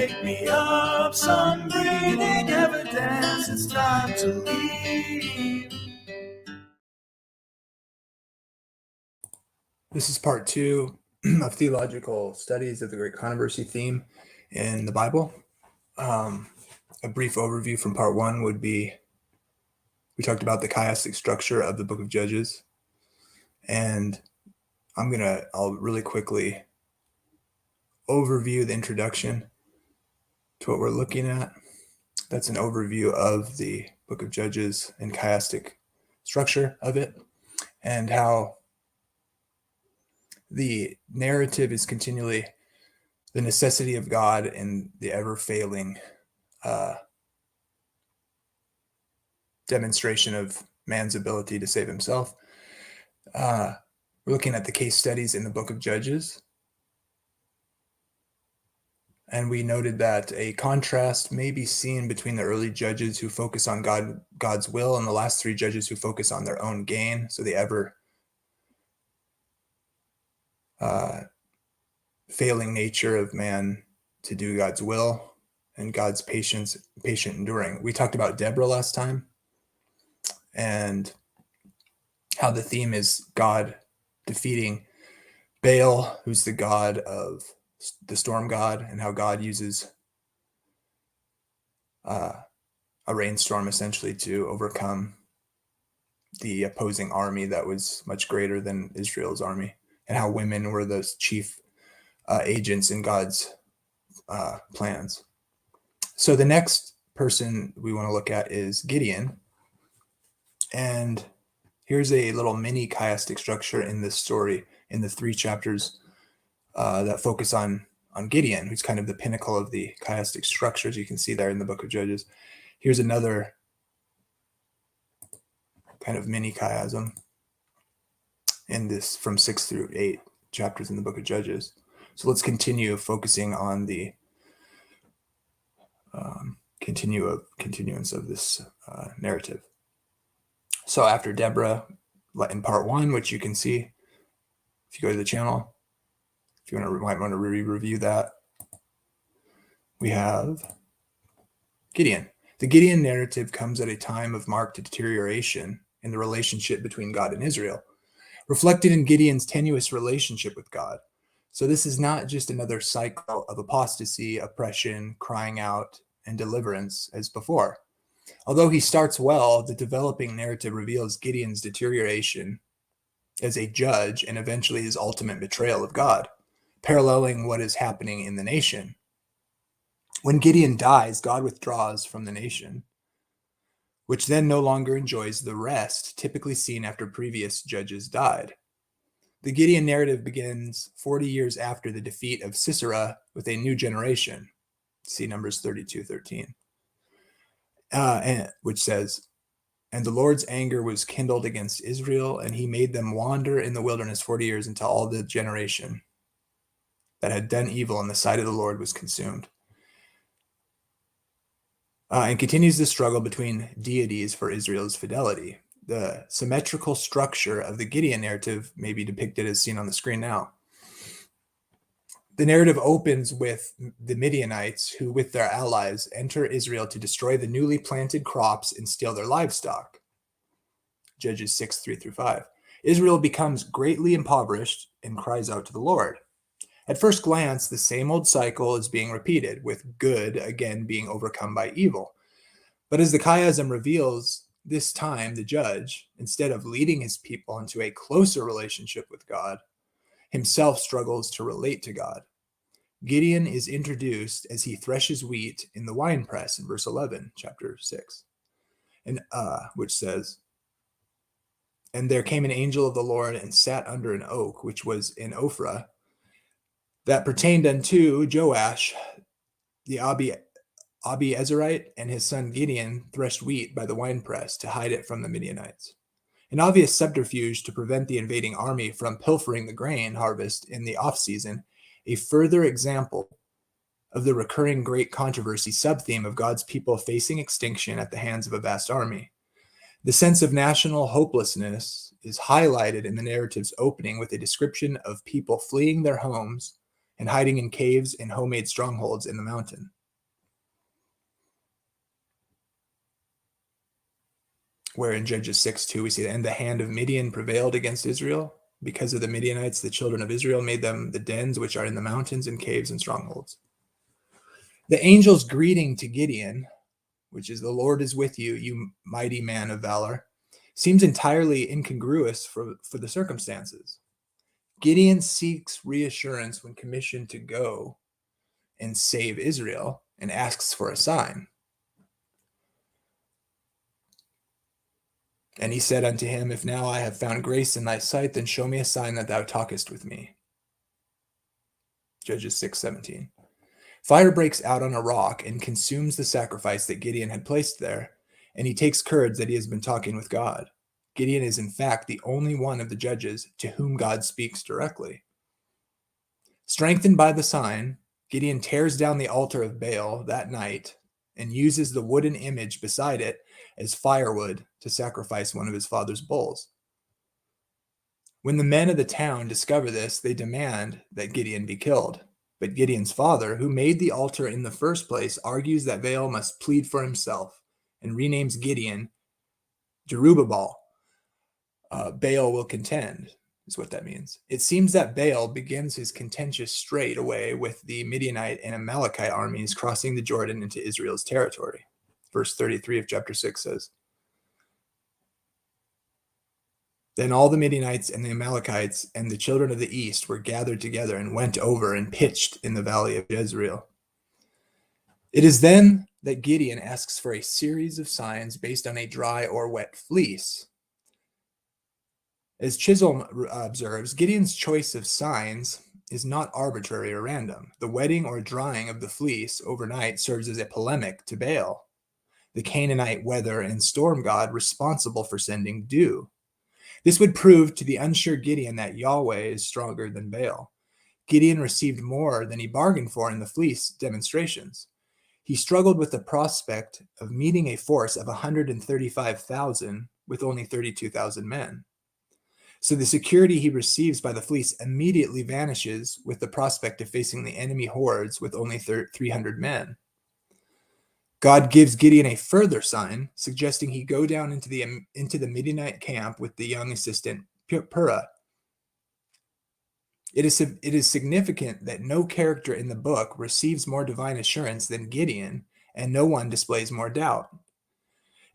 Wake me up, some breathing evidence, it's time to leave. This is part 2 of theological studies of the Great Controversy theme in the Bible. A brief overview from part 1 would be, we talked about the chiastic structure of the book of Judges, and I'll really quickly overview the introduction to what we're looking at. That's an overview of the book of Judges and chiastic structure of it, and how the narrative is continually the necessity of God and the ever-failing demonstration of man's ability to save himself. We're looking at the case studies in the book of Judges. And we noted that a contrast may be seen between the early judges who focus on God's will and the last 3 judges who focus on their own gain. So the ever failing nature of man to do God's will and God's patient enduring. We talked about Deborah last time and how the theme is God defeating Baal, who's the god of the storm god, and how God uses a rainstorm essentially to overcome the opposing army that was much greater than Israel's army, and how women were the chief agents in God's plans. So the next person we want to look at is Gideon. And here's a little mini chiastic structure in this story in the 3 chapters that focus on Gideon, who's kind of the pinnacle of the chiastic structures you can see there in the book of Judges. Here's another kind of mini chiasm in this from 6 through 8 chapters in the book of Judges. So let's continue focusing on the continuance of this narrative. So after Deborah, in part 1, which you can see if you go to the channel, if you might want to review that, we have Gideon. The Gideon narrative comes at a time of marked deterioration in the relationship between God and Israel, reflected in Gideon's tenuous relationship with God. So this is not just another cycle of apostasy, oppression, crying out, and deliverance as before. Although he starts well, the developing narrative reveals Gideon's deterioration as a judge and eventually his ultimate betrayal of God, paralleling what is happening in the nation. When Gideon dies, God withdraws from the nation, which then no longer enjoys the rest typically seen after previous judges died. The Gideon narrative begins 40 years after the defeat of Sisera with a new generation. See Numbers 32:13. Which says, "And the Lord's anger was kindled against Israel, and he made them wander in the wilderness 40 years until all the generation that had done evil in the sight of the Lord was consumed." And continues the struggle between deities for Israel's fidelity. The symmetrical structure of the Gideon narrative may be depicted as seen on the screen now. The narrative opens with the Midianites who, with their allies, enter Israel to destroy the newly planted crops and steal their livestock. Judges 6:3-5. Israel becomes greatly impoverished and cries out to the Lord. At first glance, the same old cycle is being repeated, with good again being overcome by evil. But as the chiasm reveals, this time the judge, instead of leading his people into a closer relationship with God, himself struggles to relate to God. Gideon is introduced as he threshes wheat in the winepress in verse 11, chapter 6, and which says, "And there came an angel of the Lord and sat under an oak, which was in Ophrah, that pertained unto Joash the Abiezerite, and his son Gideon threshed wheat by the winepress to hide it from the Midianites." An obvious subterfuge to prevent the invading army from pilfering the grain harvest in the off-season, a further example of the recurring great controversy sub-theme of God's people facing extinction at the hands of a vast army. The sense of national hopelessness is highlighted in the narrative's opening with a description of people fleeing their homes and hiding in caves and homemade strongholds in the mountain. where in Judges 6:2 we see that, and the hand of Midian prevailed against Israel. Because of the Midianites, the children of Israel made them the dens which are in the mountains and caves and strongholds. The angel's greeting to Gideon, which is, the Lord is with you, you mighty man of valor, seems entirely incongruous for the circumstances. Gideon seeks reassurance when commissioned to go and save Israel and asks for a sign. And he said unto him, if now I have found grace in thy sight, then show me a sign that thou talkest with me. Judges 6:17. Fire breaks out on a rock and consumes the sacrifice that Gideon had placed there, and he takes courage that he has been talking with God. Gideon is in fact the only one of the judges to whom God speaks directly. Strengthened by the sign, Gideon tears down the altar of Baal that night and uses the wooden image beside it as firewood to sacrifice one of his father's bulls. When the men of the town discover this, they demand that Gideon be killed. But Gideon's father, who made the altar in the first place, argues that Baal must plead for himself and renames Gideon Jerubbaal. Baal will contend, is what that means. It seems that Baal begins his contentious straight away with the Midianite and Amalekite armies crossing the Jordan into Israel's territory. Verse 33 of chapter 6 says, then all the Midianites and the Amalekites and the children of the east were gathered together and went over and pitched in the valley of Jezreel. It is then that Gideon asks for a series of signs based on a dry or wet fleece. As Chisholm observes, Gideon's choice of signs is not arbitrary or random. The wetting or drying of the fleece overnight serves as a polemic to Baal, the Canaanite weather and storm god responsible for sending dew. This would prove to the unsure Gideon that Yahweh is stronger than Baal. Gideon received more than he bargained for in the fleece demonstrations. He struggled with the prospect of meeting a force of 135,000 with only 32,000 men. So the security he receives by the fleece immediately vanishes with the prospect of facing the enemy hordes with only 300 men. God gives Gideon a further sign, suggesting he go down into the Midianite camp with the young assistant Purah. It is significant that no character in the book receives more divine assurance than Gideon, and no one displays more doubt.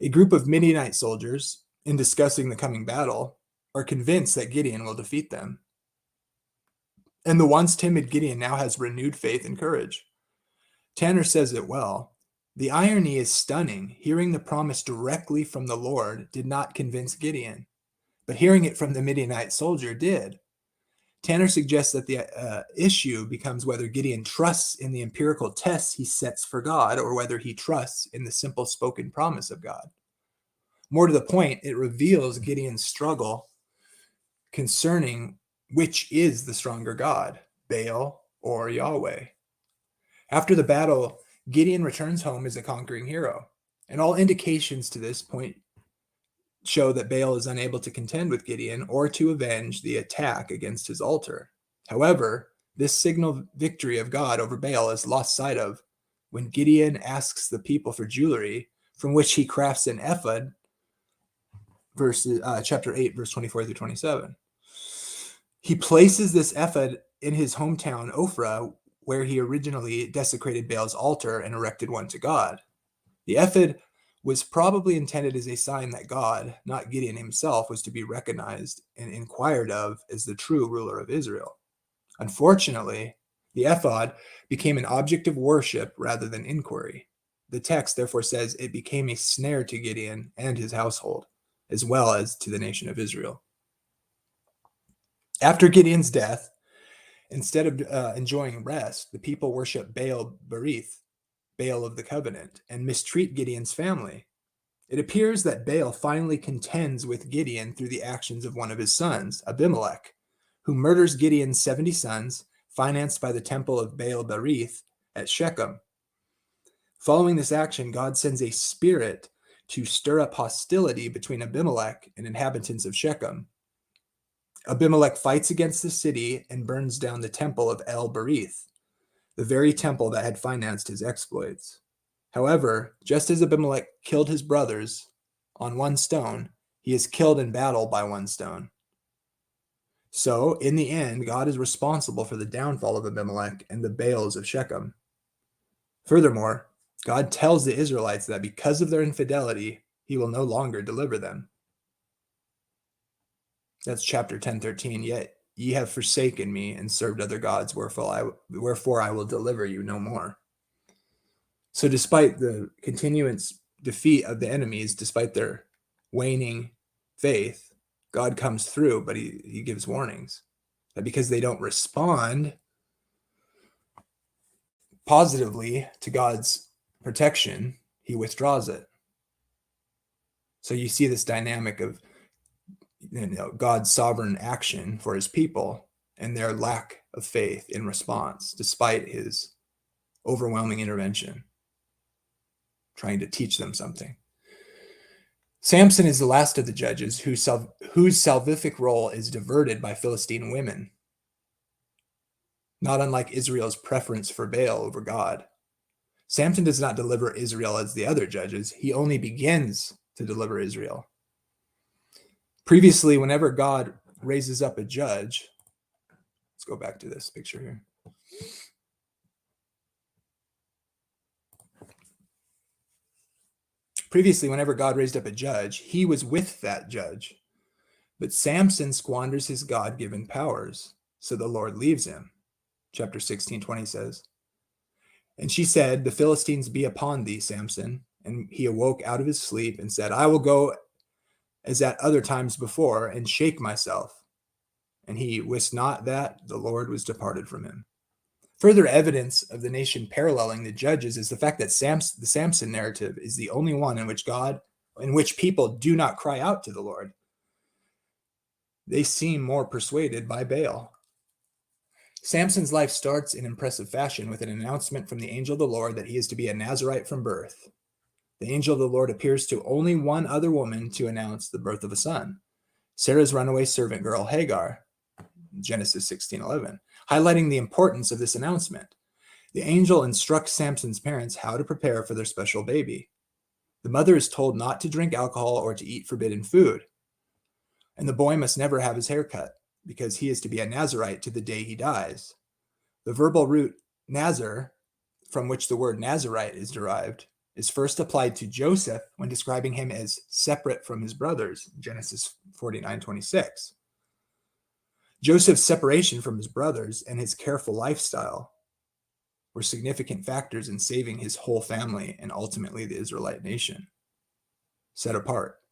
A group of Midianite soldiers, in discussing the coming battle, are convinced that Gideon will defeat them. And the once timid Gideon now has renewed faith and courage. Tanner says it well. The irony is stunning. Hearing the promise directly from the Lord did not convince Gideon, but hearing it from the Midianite soldier did. Tanner suggests that the issue becomes whether Gideon trusts in the empirical tests he sets for God or whether he trusts in the simple spoken promise of God. More to the point, it reveals Gideon's struggle concerning which is the stronger God, Baal or Yahweh. After the battle, Gideon returns home as a conquering hero, and all indications to this point show that Baal is unable to contend with Gideon or to avenge the attack against his altar. However, this signal victory of God over Baal is lost sight of when Gideon asks the people for jewelry from which he crafts an ephod, chapter 8, verse 24 through 27. He places this ephod in his hometown, Ophrah, where he originally desecrated Baal's altar and erected one to God. The ephod was probably intended as a sign that God, not Gideon himself, was to be recognized and inquired of as the true ruler of Israel. Unfortunately, the ephod became an object of worship rather than inquiry. The text therefore says it became a snare to Gideon and his household, as well as to the nation of Israel. After Gideon's death, instead of enjoying rest, the people worship Baal Berith, Baal of the covenant, and mistreat Gideon's family. It appears that Baal finally contends with Gideon through the actions of one of his sons, Abimelech, who murders Gideon's 70 sons, financed by the temple of Baal Berith at Shechem. Following this action, God sends a spirit to stir up hostility between Abimelech and inhabitants of Shechem. Abimelech fights against the city and burns down the temple of El Berith, the very temple that had financed his exploits. However, just as Abimelech killed his brothers, on one stone, he is killed in battle by one stone. So, in the end, God is responsible for the downfall of Abimelech and the Baals of Shechem. Furthermore, God tells the Israelites that because of their infidelity, he will no longer deliver them. That's chapter 10:13. Yet ye have forsaken me and served other gods, wherefore I will deliver you no more. So despite the continuous defeat of the enemies, despite their waning faith, God comes through, but he gives warnings that because they don't respond positively to God's protection, he withdraws it. So you see this dynamic of God's sovereign action for his people and their lack of faith in response, despite his overwhelming intervention, trying to teach them something. Samson is the last of the judges whose salvific role is diverted by Philistine women, not unlike Israel's preference for Baal over God. Samson does not deliver Israel as the other judges. He only begins to deliver Israel. Previously, whenever God raises up a judge, let's go back to this picture here. Previously, whenever God raised up a judge, he was with that judge. But Samson squanders his God-given powers, so the Lord leaves him. Chapter 16:20 says, "And she said, the Philistines be upon thee, Samson. And he awoke out of his sleep and said, I will go as at other times before and shake myself. And he wist not that the Lord was departed from him." Further evidence of the nation paralleling the judges is the fact that the Samson narrative is the only one in which people do not cry out to the Lord. They seem more persuaded by Baal. Samson's life starts in impressive fashion with an announcement from the angel of the Lord that he is to be a Nazirite from birth. The angel of the Lord appears to only one other woman to announce the birth of a son, Sarah's runaway servant girl Hagar, Genesis 16:11, highlighting the importance of this announcement. The angel instructs Samson's parents how to prepare for their special baby. The mother is told not to drink alcohol or to eat forbidden food. And the boy must never have his hair cut, because he is to be a Nazirite to the day he dies. The verbal root Nazir, from which the word Nazirite is derived, is first applied to Joseph when describing him as separate from his brothers, Genesis 49:26. Joseph's separation from his brothers and his careful lifestyle were significant factors in saving his whole family and ultimately the Israelite nation, set apart.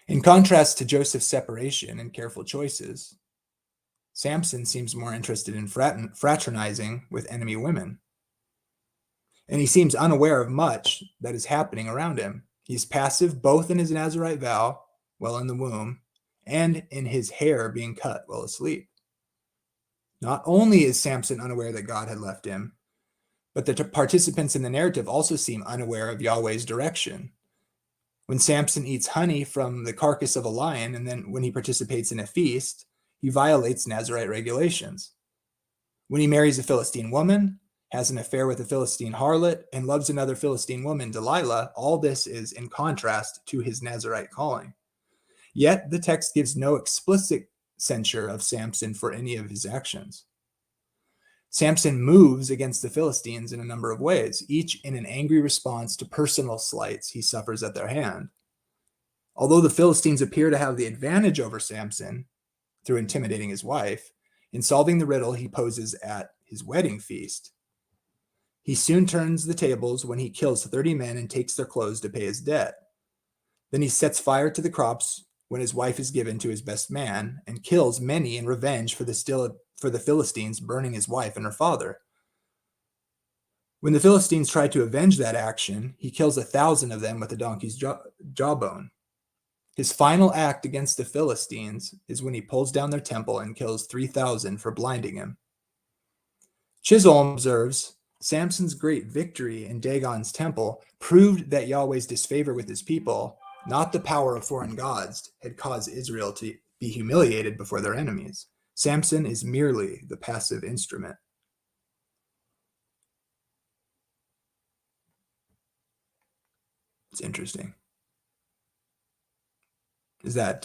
In contrast to Joseph's separation and careful choices, Samson seems more interested in fraternizing with enemy women. And he seems unaware of much that is happening around him. He's passive both in his Nazirite vow while in the womb and in his hair being cut while asleep. Not only is Samson unaware that God had left him, but the participants in the narrative also seem unaware of Yahweh's direction. When Samson eats honey from the carcass of a lion, and then when he participates in a feast, he violates Nazirite regulations. When he marries a Philistine woman, has an affair with a Philistine harlot, and loves another Philistine woman, Delilah, all this is in contrast to his Nazirite calling. Yet the text gives no explicit censure of Samson for any of his actions. Samson moves against the Philistines in a number of ways, each in an angry response to personal slights he suffers at their hand. Although the Philistines appear to have the advantage over Samson through intimidating his wife, in solving the riddle he poses at his wedding feast, he soon turns the tables when he kills 30 men and takes their clothes to pay his debt. Then he sets fire to the crops when his wife is given to his best man and kills many in revenge for the Philistines burning his wife and her father. When the Philistines try to avenge that action, he kills 1,000 of them with a donkey's jawbone. His final act against the Philistines is when he pulls down their temple and kills 3,000 for blinding him. Chisholm observes, Samson's great victory in Dagon's temple proved that Yahweh's disfavor with his people, not the power of foreign gods, had caused Israel to be humiliated before their enemies. Samson is merely the passive instrument. It's interesting. is that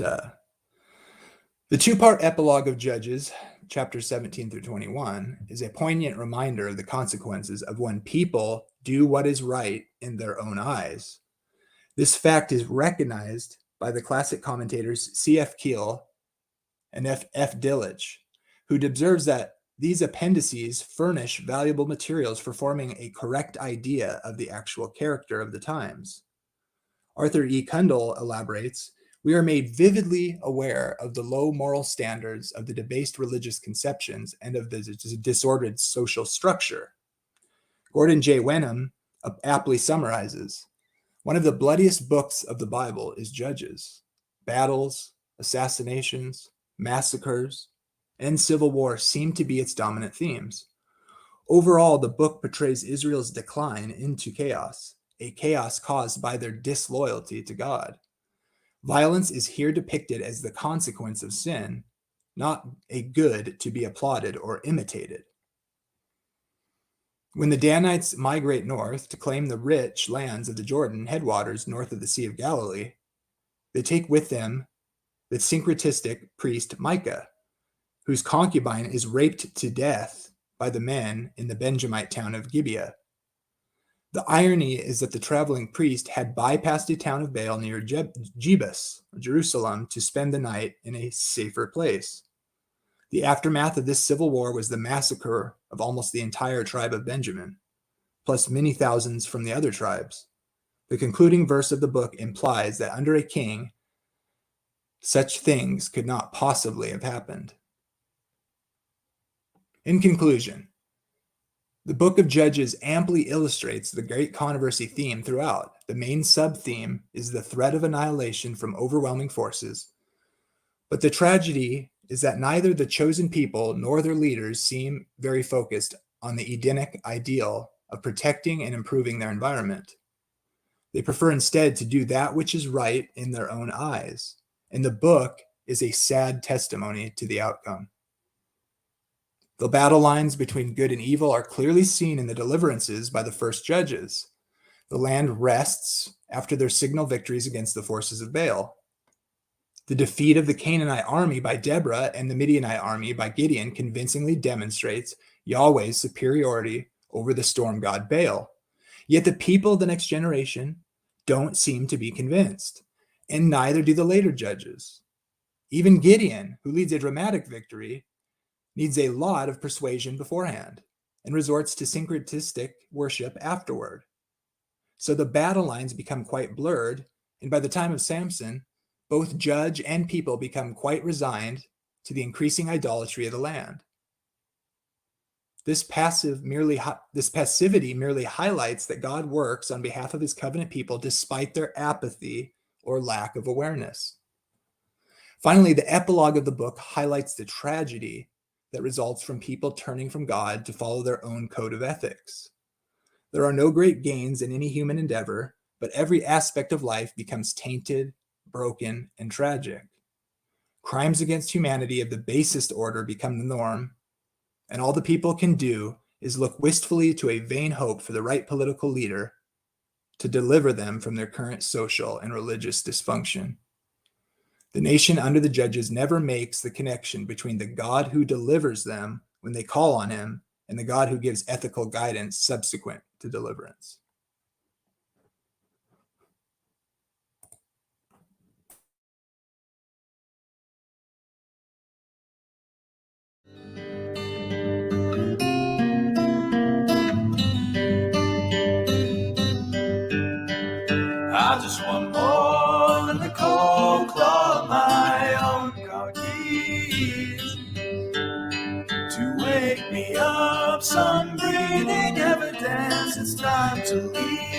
the two-part epilogue of Judges, chapters 17 through 21, is a poignant reminder of the consequences of when people do what is right in their own eyes. This fact is recognized by the classic commentators C.F. Keel and F. Dillage, who observes that these appendices furnish valuable materials for forming a correct idea of the actual character of the times. Arthur E. Kundal elaborates, "We are made vividly aware of the low moral standards of the debased religious conceptions and of the disordered social structure." Gordon J. Wenham aptly summarizes, "One of the bloodiest books of the Bible is Judges. Battles, assassinations, massacres, and civil war seem to be its dominant themes. Overall, the book portrays Israel's decline into chaos, a chaos caused by their disloyalty to God. Violence is here depicted as the consequence of sin, not a good to be applauded or imitated. When the Danites migrate north to claim the rich lands of the Jordan headwaters north of the Sea of Galilee, they take with them the syncretistic priest Micah, whose concubine is raped to death by the men in the Benjamite town of Gibeah. The irony is that the traveling priest had bypassed a town of Baal near Jebus, Jerusalem, to spend the night in a safer place. The aftermath of this civil war was the massacre of almost the entire tribe of Benjamin, plus many thousands from the other tribes. The concluding verse of the book implies that under a king, such things could not possibly have happened." In conclusion, the book of Judges amply illustrates the great controversy theme throughout. The main sub-theme is the threat of annihilation from overwhelming forces. But the tragedy is that neither the chosen people nor their leaders seem very focused on the Edenic ideal of protecting and improving their environment. They prefer instead to do that which is right in their own eyes. And the book is a sad testimony to the outcome. The battle lines between good and evil are clearly seen in the deliverances by the first judges. The land rests after their signal victories against the forces of Baal. The defeat of the Canaanite army by Deborah and the Midianite army by Gideon convincingly demonstrates Yahweh's superiority over the storm god Baal. Yet the people of the next generation don't seem to be convinced, and neither do the later judges. Even Gideon, who leads a dramatic victory, needs a lot of persuasion beforehand and resorts to syncretistic worship afterward. So the battle lines become quite blurred, and by the time of Samson, both judge and people become quite resigned to the increasing idolatry of the land. This passivity merely highlights that God works on behalf of his covenant people despite their apathy or lack of awareness. Finally, the epilogue of the book highlights the tragedy that results from people turning from God to follow their own code of ethics. There are no great gains in any human endeavor, but every aspect of life becomes tainted, broken, and tragic. Crimes against humanity of the basest order become the norm, and all the people can do is look wistfully to a vain hope for the right political leader to deliver them from their current social and religious dysfunction. The nation under the judges never makes the connection between the God who delivers them when they call on him and the God who gives ethical guidance subsequent to deliverance. I just want more than the cold claw of my own car keys to wake me up, some breathing evidence it's time to leave.